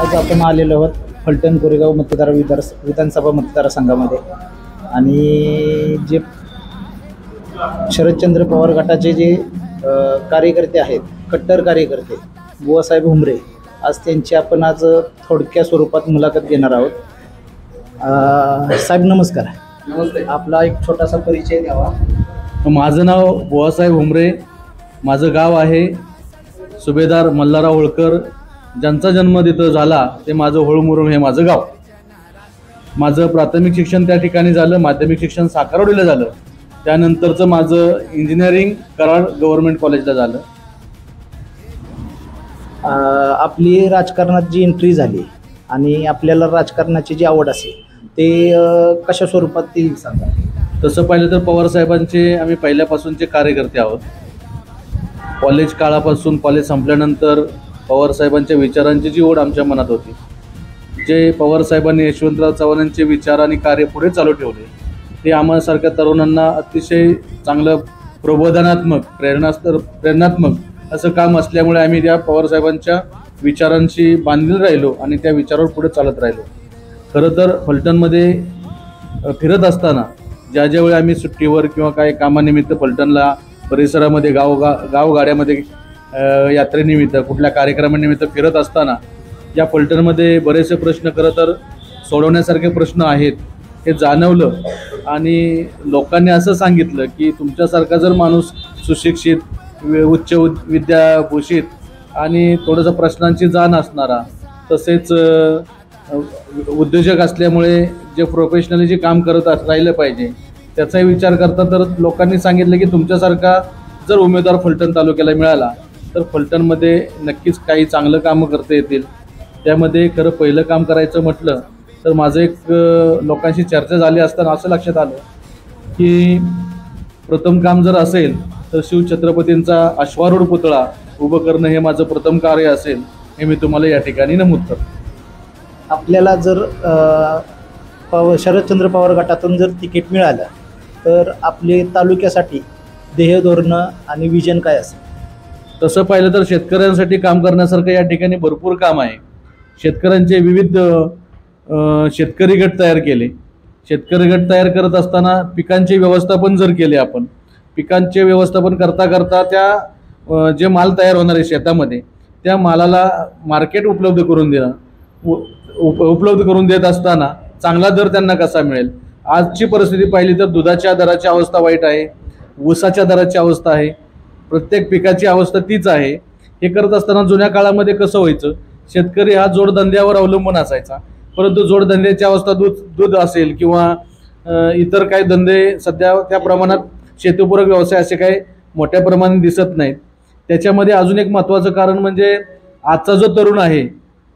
आज आपण आलेलो आहोत फलटण कोरेगाव विधानसभा मतदारसंघामध्ये आणि जे शरदचंद्र पवार गटाचे जे कार्यकर्ते आहेत, कट्टर कार्यकर्ते बुवासाहेब हुमरे, आज त्यांची आपण आज थोडक्या स्वरूपात मुलाखत घेणार आहोत. साहेब नमस्कार. नमस्ते. आपला एक छोटासा परिचय द्यावा. माझं नाव बुवासाहेब हुमरे, माझं गाव आहे सुभेदार मल्हारराव होळकर. ज्यांचा जन्म तिथं झाला ते माझं होळमुरुम हे माझं गाव. माझं प्राथमिक शिक्षण त्या ठिकाणी झालं, माध्यमिक शिक्षण साखरवाडीला झालं. त्यानंतरचं माझं इंजिनिअरिंग कराड गव्हर्नमेंट कॉलेजला झालं. आपली राजकारणात जी एंट्री झाली आणि आपल्याला राजकारणाची जी आवड असेल ते कशा स्वरूपात ती सांगा. तसं पाहिलं तर पवारसाहेबांचे आम्ही पहिल्यापासूनचे कार्यकर्ते आहोत. कॉलेज काळापासून कॉलेज संपल्यानंतर पवारसाहेबांच्या विचारांची जी ओढ आमच्या मनात होती, जे पवारसाहेबांनी यशवंतराव चव्हाणांचे विचार आणि कार्य पुढे चालू ठेवले, ते आम्हासारख्या तरुणांना अतिशय चांगलं प्रबोधनात्मक प्रेरणात्मक असं काम असल्यामुळे आम्ही त्या पवारसाहेबांच्या विचारांशी बांधील राहिलो आणि त्या विचारावर पुढे चालत राहिलो. खरं तर फलटणमध्ये फिरत असताना ज्यावेळी आम्ही सुट्टीवर किंवा काही कामानिमित्त फलटणला परिसरामध्ये गावगाड्यामध्ये यात्रेनिमित्त कुठल्या कार्यक्रमानिमित्त फिरत असताना या फलटणमध्ये बरेचसे प्रश्न खरं तर सोडवण्यासारखे प्रश्न आहेत हे जाणवलं. आणि लोकांनी असं सांगितलं की तुमच्यासारखा जर माणूस सुशिक्षित, उच्च विद्याभूषित आणि थोडंसं प्रश्नांची जाण असणारा, तसेच उद्योजक असल्यामुळे जे प्रोफेशनली जे काम करत राहिलं पाहिजे त्याचाही विचार करता तर लोकांनी सांगितलं की तुमच्यासारखा जर उमेदवार फलटण तालुक्याला मिळाला तर फलटणमध्ये नक्कीच काही चांगलं कामं करता येतील. त्यामध्ये खरं पहिलं काम करायचं म्हटलं तर माझं एक लोकांशी चर्चा झाली असताना असं लक्षात आलं की प्रथम काम जर असेल तर शिवछत्रपतींचा अश्वारूढ पुतळा उभं करणं हे माझं प्रथम कार्य असेल, हे मी तुम्हाला या ठिकाणी नमूद करतो. आपल्याला जर शरदचंद्र पवार गटातून जर तिकीट मिळालं तर आपले तालुक्यासाठी ध्येय धोरणं आणि विजन काय असेल? तसं पाहिलं तर शेतकऱ्यांसाठी काम करण्यासारखं या ठिकाणी भरपूर काम आहे. शेतकऱ्यांचे विविध शेतकरी गट तयार केले. शेतकरी गट तयार करत असताना पिकांचे व्यवस्थापन जर केले, आपण पिकांचे व्यवस्थापन करता करता त्या जे माल तयार होणार आहे शेतामध्ये त्या मालाला मार्केट उपलब्ध करून देणं, उपलब्ध करून देत असताना चांगला दर त्यांना कसा मिळेल. आजची परिस्थिती पाहिली तर दुधाच्या दराची अवस्था वाईट आहे, ऊसाच्या दराची अवस्था आहे, प्रत्येक पिकाची अवस्था तीच आहे. हे करत असताना जुन्या काळामध्ये कसं व्हायचं, शेतकरी हा जोडधंद्यावर अवलंबून असायचा, परंतु जोडधंद्याची अवस्था दूध असेल किंवा इतर काही धंदे सध्या त्या प्रमाणात शेतीपूरक व्यवसाय असे काही मोठ्या प्रमाणात दिसत नाहीत. त्याच्यामध्ये अजून एक महत्त्वाचं कारण म्हणजे आजचा जो तरुण आहे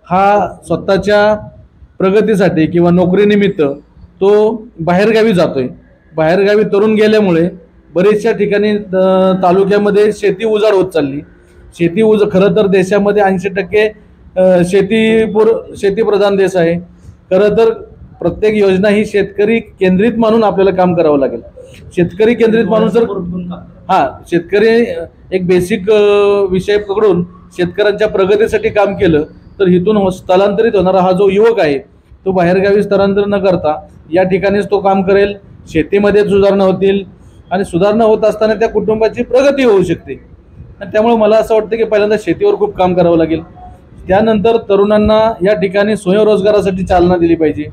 हा स्वतःच्या प्रगतीसाठी किंवा नोकरीनिमित्त तो बाहेरगावी जातोय. बाहेरगावी तरुण गेल्यामुळे बरेचशा ठिकाणी तालुक्यामध्ये शेती उजाड होत चालली. खरं तर देशामध्ये 80% शेतीप्रधान देश आहे. खरं तर प्रत्येक योजना ही शेतकरी केंद्रित मानून आपल्याला काम करावं लागेल. शेतकरी केंद्रित मानून जर शेतकरी एक बेसिक विषय पकडून शेतकऱ्यांच्या प्रगतीसाठी काम केलं तर इथून स्थलांतरित होणारा हा जो युवक आहे तो बाहेरगावी स्थलांतर न करता या ठिकाणीच तो काम करेल. शेतीमध्ये सुधारणा होतील आणि सुधारणा होत असताना त्या कुटुंबाची प्रगती होऊ शकते. आणि त्यामुळे मला असं वाटतं की पहिल्यांदा शेतीवर खूप काम करावं लागेल. त्यानंतर तरुणांना या ठिकाणी स्वयंरोजगारासाठी चालना दिली पाहिजे.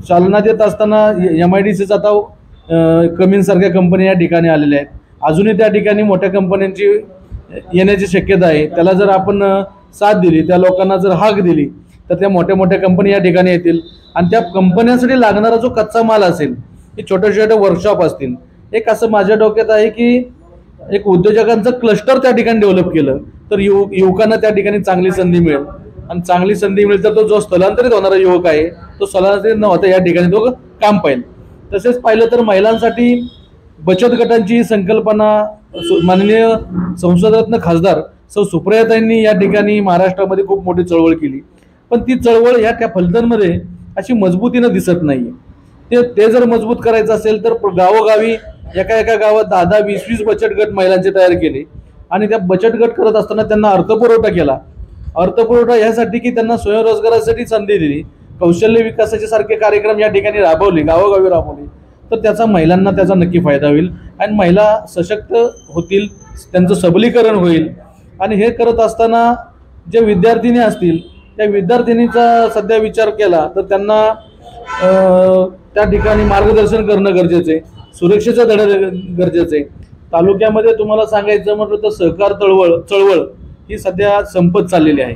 चालना देत असताना MIDCचा आता कमिन्ससारख्या कंपनी या ठिकाणी आलेल्या आहेत. अजूनही त्या ठिकाणी मोठ्या कंपन्यांची येण्याची शक्यता आहे. त्याला जर आपण साथ दिली, त्या लोकांना जर हाक दिली तर त्या मोठ्या मोठ्या कंपनी या ठिकाणी येतील आणि त्या कंपन्यांसाठी लागणारा जो कच्चा माल असेल, हे छोटे छोटे वर्कशॉप असतील. एक असं माझ्या डोक्यात आहे की एक उद्योजकांचं क्लस्टर त्या ठिकाणी डेव्हलप केलं तर युवकांना त्या ठिकाणी चांगली संधी मिळेल. आणि चांगली संधी मिळेल तर तो जो स्थलांतरित होणारा युवक आहे तो स्थलांतरित न होता या ठिकाणी तो काम पाहिजे. तसेच पाहिलं तर महिलांसाठी बचत गटांची संकल्पना माननीय संसदरत्न खासदार सौ सुप्रियाताईंनी या ठिकाणी महाराष्ट्रामध्ये खूप मोठी चळवळ केली. पण ती चळवळ या त्या फलटणमध्ये अशी मजबूतीनं दिसत नाही. ते जर मजबूत करायचं असेल तर गावोगावी एका गावात 10-10, 20-20 बचत गट महिलांचे तयार केले आणि त्या बचत गट करत असताना त्यांना अर्थपुरवठा केला. अर्थपुरवठा यासाठी की त्यांना स्वयंरोजगारासाठी संधी दिली, कौशल्य विकासाचे सारखे कार्यक्रम या ठिकाणी राबवले, गावोगावी राबवले, तर त्याचा महिलांना त्याचा नक्की फायदा होईल आणि महिला सशक्त होतील, त्यांचं सबलीकरण होईल. आणि हे करत असताना जे विद्यार्थिनी असतील त्या विद्यार्थिनीचा सध्या विचार केला तर त्यांना त्या ठिकाणी मार्गदर्शन करणं गरजेचं आहे, सुरक्षेचा धडा गरजेचं आहे. तालुक्यामध्ये तुम्हाला सांगायचं म्हटलं तर सहकार चळवळ ही सध्या संपत चाललेली आहे.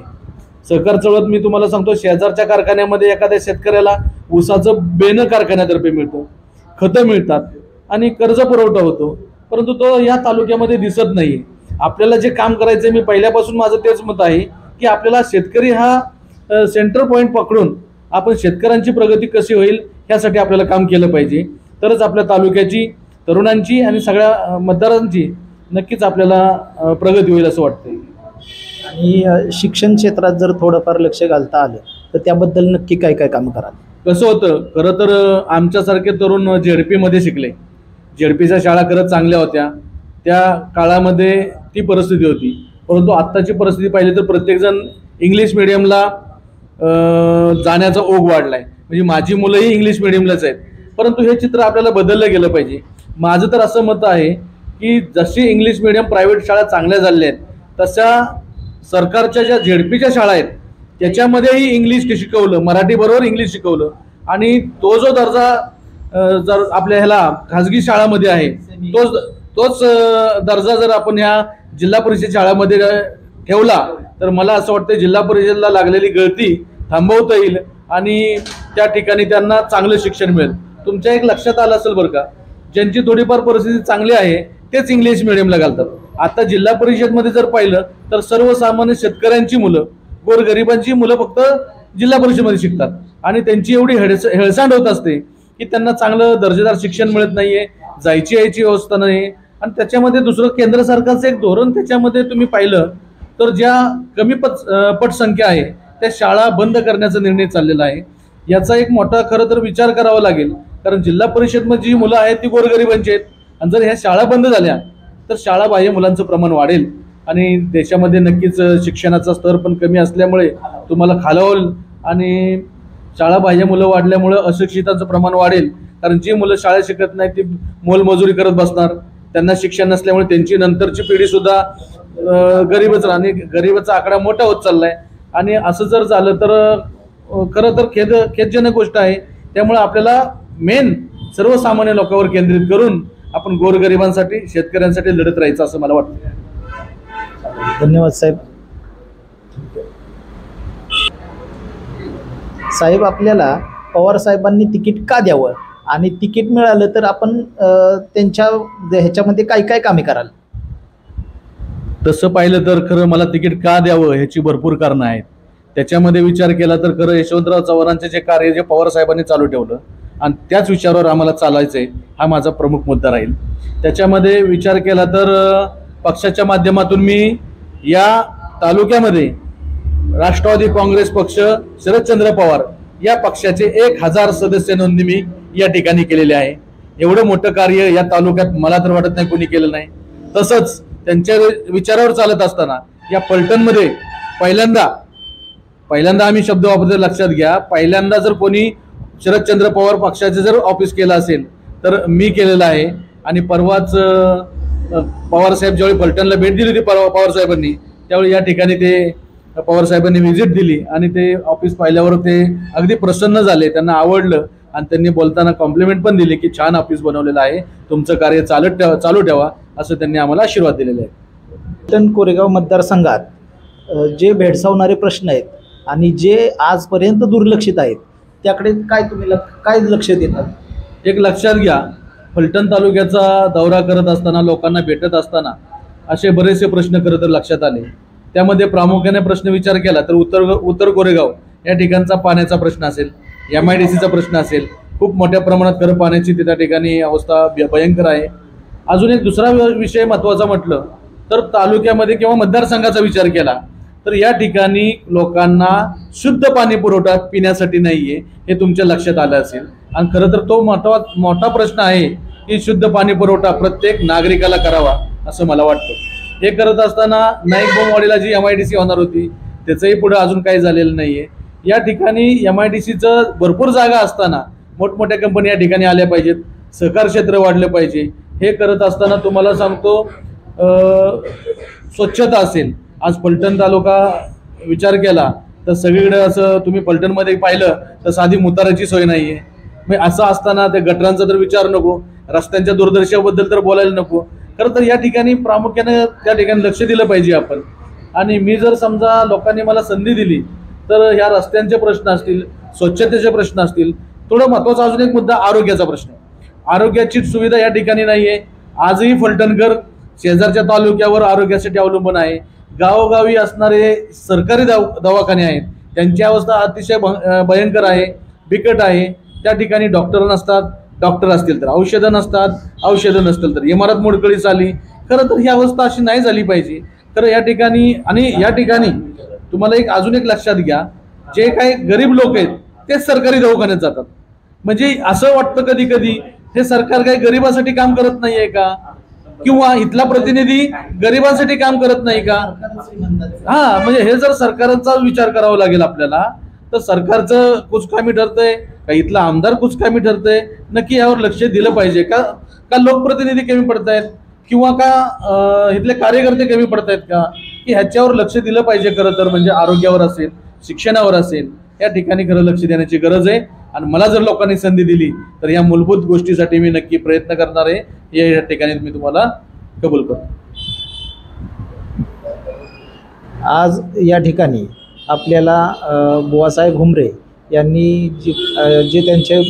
सहकार चळवळ मी तुम्हाला सांगतो, शेजारच्या कारखान्यामध्ये एखाद्या शेतकऱ्याला ऊसाचं बेन कारखान्यातर्फे मिळतं, खतं मिळतात आणि कर्ज पुरवठा होतो, परंतु तो या तालुक्यामध्ये दिसत नाही. आपल्याला जे काम करायचं आहे, मी पहिल्यापासून माझं तेच मत आहे की आपल्याला शेतकरी हा सेंटर पॉईंट पकडून आपण शेतकऱ्यांची प्रगती कशी होईल ह्यासाठी आपल्याला काम केलं पाहिजे, तरच आपल्या तालुक्याची, तरुणांची आणि सगळ्या मतदारांची नक्कीच आपल्याला प्रगती होईल असं वाटतंय. आणि शिक्षण क्षेत्रात जर थोडंफार लक्ष घालता आलं तर त्याबद्दल नक्की काय काय काम कराल? कसं होतं, खरं तर आमच्यासारखे तरुण झेडपीमध्ये शिकले, झेडपीच्या शाळा खरंच चांगल्या होत्या, त्या काळामध्ये ती परिस्थिती होती. परंतु आत्ताची परिस्थिती पाहिली तर प्रत्येकजण इंग्लिश मिडियमला जाण्याचा ओघ वाढला आहे. म्हणजे माझी मुलंही इंग्लिश मिडियमलाच आहेत, परंतु हे चित्र आपल्याला बदललं गेलं पाहिजे. माझं तर असं मत आहे की जशी इंग्लिश मिडियम प्रायव्हेट शाळा चांगल्या झाल्या आहेत, तशा सरकारच्या ज्या झेडपीच्या शाळा आहेत त्याच्यामध्येही इंग्लिश शिकवलं, मराठी बरोबर इंग्लिश शिकवलं, आणि तो जो दर्जा जर आपल्या ह्याला खाजगी शाळामध्ये आहे तोच दर्जा जर आपण ह्या जिल्हा परिषद शाळामध्ये ठेवला तर मला असं वाटतं जिल्हा परिषदला लागलेली गळती थांबवता येईल आणि त्या ठिकाणी त्यांना चांगलं शिक्षण मिळेल. तुमच्या एक लक्षात आलं असेल बरं का, ज्यांची थोडीफार परिस्थिती चांगली आहे तेच इंग्लिश मिडियमला घालतात. आता जिल्हा परिषदमध्ये जर पाहिलं तर सर्वसामान्य शेतकऱ्यांची मुलं, गोरगरिबांची मुलं फक्त जिल्हा परिषदमध्ये शिकतात आणि त्यांची एवढी हेळसांड होत असते की त्यांना चांगलं दर्जेदार शिक्षण मिळत नाहीये, जायची यायची व्यवस्था नाही. आणि त्याच्यामध्ये दुसरं केंद्र सरकारचं एक धोरण त्याच्यामध्ये तुम्ही पाहिलं तर ज्या कमी पटसंख्या आहे त्या शाळा बंद करण्याचा निर्णय चाललेला आहे. याचा एक मोठा खरं तर विचार करावा लागेल, कारण जिल्हा परिषदमध्ये जी मुलं आहेत ती गोरगरिबांची आहेत आणि जर ह्या शाळा बंद झाल्या तर शाळाबाह्य मुलांचं प्रमाण वाढेल आणि देशामध्ये नक्कीच शिक्षणाचा स्तर पण कमी असल्यामुळे तुम्हाला खालावल आणि शाळाबाह्य मुलं वाढल्यामुळं अशिक्षितांचं प्रमाण वाढेल. कारण जी मुलं शाळेत शिकत नाही ती मोलमजुरी करत बसणार, त्यांना शिक्षण नसल्यामुळे त्यांची नंतरची पिढी सुद्धा गरीबच राहणे, गरीबाचा आकडा मोठा होत चाललाय. आणि असं जर झालं तर खरं तर खेदजनक गोष्ट आहे. त्यामुळे आपल्याला मेन सर्वसामान्य लोकांवर केंद्रित करून आपण गोरगरिबांसाठी, शेतकऱ्यांसाठी लढत राहायचं असं मला वाटतं. धन्यवाद साहेब. साहेब, आपल्याला पवार साहेबांनी तिकीट का द्यावं आणि तिकीट मिळालं तर आपण त्यांच्या ह्याच्यामध्ये काय काय कामे कराल? तसं पाहिलं तर खरं मला तिकीट का द्यावं ह्याची भरपूर कारणं आहेत. त्याच्यामध्ये विचार केला तर खरं यशवंतराव चव्हाणांचे जे कार्य जे पवार साहेबांनी चालू ठेवलं आणि त्याच विचारावर आम्हाला चालायचं आहे हा माझा प्रमुख मुद्दा राहील. त्याच्यामध्ये विचार केला तर पक्षाच्या माध्यमातून मी या तालुक्यामध्ये राष्ट्रवादी काँग्रेस पक्ष, शरदचंद्र पवार या पक्षाचे 1000 सदस्य नोंदणी मी या ठिकाणी केलेले आहे. एवढं मोठं कार्य या तालुक्यात मला तर वाटत नाही कोणी केलं नाही. तसंच त्यांच्या विचारावर चालत असताना या पलटणमध्ये पहिल्यांदा आम्ही शब्द वापरतो, लक्षात घ्या, पहिल्यांदा जर कोणी शरदचंद्र पवार पक्षाचे जर ऑफिस केलं असेल तर मी केलेलं आहे. आणि परवाच पवार साहेब ज्यावेळी पलटणला भेट दिली होती पवार साहेबांनी, त्यावेळी या ठिकाणी ते पवार साहेबांनी व्हिजिट दिली आणि ते ऑफिस पाहिल्यावर ते अगदी प्रसन्न झाले, त्यांना आवडलं आणि त्यांनी बोलताना कॉम्प्लिमेंट पण दिली की छान ऑफिस बनवलेलं आहे, तुमचं कार्य चालू ठेवा असं त्यांनी आम्हाला आशीर्वाद दिलेले आहे. पलटण कोरेगाव मतदारसंघात जे भेडसावणारे प्रश्न आहेत आणि जे आजपर्यंत दुर्लक्षित आहेत त्याकडे काय लक्ष देतात? एक लक्षात घ्या, फलटण तालुक्याचा दौरा करत असताना, लोकांना भेटत असताना असे बरेचसे प्रश्न खरं तर लक्षात आले. त्यामध्ये प्रामुख्याने प्रश्न विचार केला तर उत्तर कोरेगाव या ठिकाणचा पाण्याचा प्रश्न असेल, MIDCचा प्रश्न असेल, खूप मोठ्या प्रमाणात खरं पाण्याची त्या ठिकाणी अवस्था भयंकर आहे. अजून एक दुसरा विषय महत्त्वाचा म्हटलं तर तालुक्यामध्ये किंवा मतदारसंघाचा विचार केला तर या ठिकाणी लोकांना शुद्ध पाणी पुरवठा पिण्यासाठी नाहीये हे तुमच्या लक्षात आलं असेल. आणि खरं तर तो मोठा प्रश्न आहे की शुद्ध पाणी पुरवठा प्रत्येक नागरिकाला करावा असं मला वाटतं. हे करत असताना नाईक बोमवाडीला जी MIDC होणार होती त्याचंही पुढे अजून काही झालेलं नाही आहे. या ठिकाणी MIDCचं भरपूर जागा असताना मोठमोठ्या कंपनी या ठिकाणी आल्या पाहिजेत, सहकार क्षेत्र वाढलं पाहिजे. हे करत असताना तुम्हाला सांगतो स्वच्छता असेल. आज फलटण तालुका विचार केला तर सगळीकडे असं तुम्ही फलटणमध्ये पाहिलं तर साधी मुताराची सोय नाही आहे. मग असं असताना ते गटरांचा तर विचार नको, रस्त्यांच्या दुर्दशेबद्दल तर बोलायला नको. खरं तर या ठिकाणी प्रामुख्याने त्या ठिकाणी लक्ष दिलं पाहिजे आपण. आणि मी जर समजा लोकांनी मला संधी दिली तर ह्या रस्त्यांचे प्रश्न असतील, स्वच्छतेचे प्रश्न असतील, थोडं महत्त्वाचा अजून एक मुद्दा आरोग्याचा प्रश्न. आरोग्याची सुविधा या ठिकाणी नाही आहे. आजही फलटणकर शेजारच्या तालुक्यावर आरोग्यासाठी अवलंबून आहे. गावोगावी असणारे सरकारी दवाखाने आहेत, त्यांची अवस्था अतिशय भयंकर आहे, बिकट आहे. त्या ठिकाणी डॉक्टर नसतात, डॉक्टर असतील तर औषधं नसतात, औषधं नसतील तर इमारत मोडकळीस आली. खरं तर ही अवस्था अशी नाही झाली पाहिजे. खरं या ठिकाणी आणि या ठिकाणी तुम्हाला अजून एक लक्षात घ्या, जे काही गरीब लोक आहेत तेच सरकारी दवाखान्यात जातात. म्हणजे असं वाटतं कधी कधी हे सरकार काही गरिबासाठी काम करत नाहीये का, किंवा इथला प्रतिनिधी गरिबांसाठी काम करत नाही का. म्हणजे हे जर सरकारचा विचार करावा लागेल आपल्याला तर सरकारचं कुचकामी ठरतंय का, इथला आमदार कुचकामी ठरतंय. नक्की यावर लक्ष दिलं पाहिजे का, का लोकप्रतिनिधी कमी पडतायत, किंवा का इथले कार्यकर्ते कमी पडतायत का, की ह्याच्यावर लक्ष दिलं पाहिजे. खरं तर म्हणजे आरोग्यावर असेल, शिक्षणावर असेल, या ठिकाणी खरं लक्ष देण्याची गरज आहे. आणि मला जर लोकांनी संधी दिली तर या मूलभूत गोष्टीसाठी मी नक्की प्रयत्न करणार आहे. या ठिकाणी मी तुम्हाला कबूल करतो. आज या ठिकाणी आपल्याला बुवासाहेब हुमरे यांनी जे त्यांचे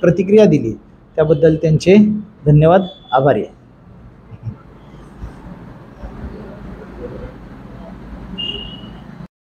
प्रतिक्रिया दिली त्याबद्दल त्यांचे धन्यवाद, आभारी आहे.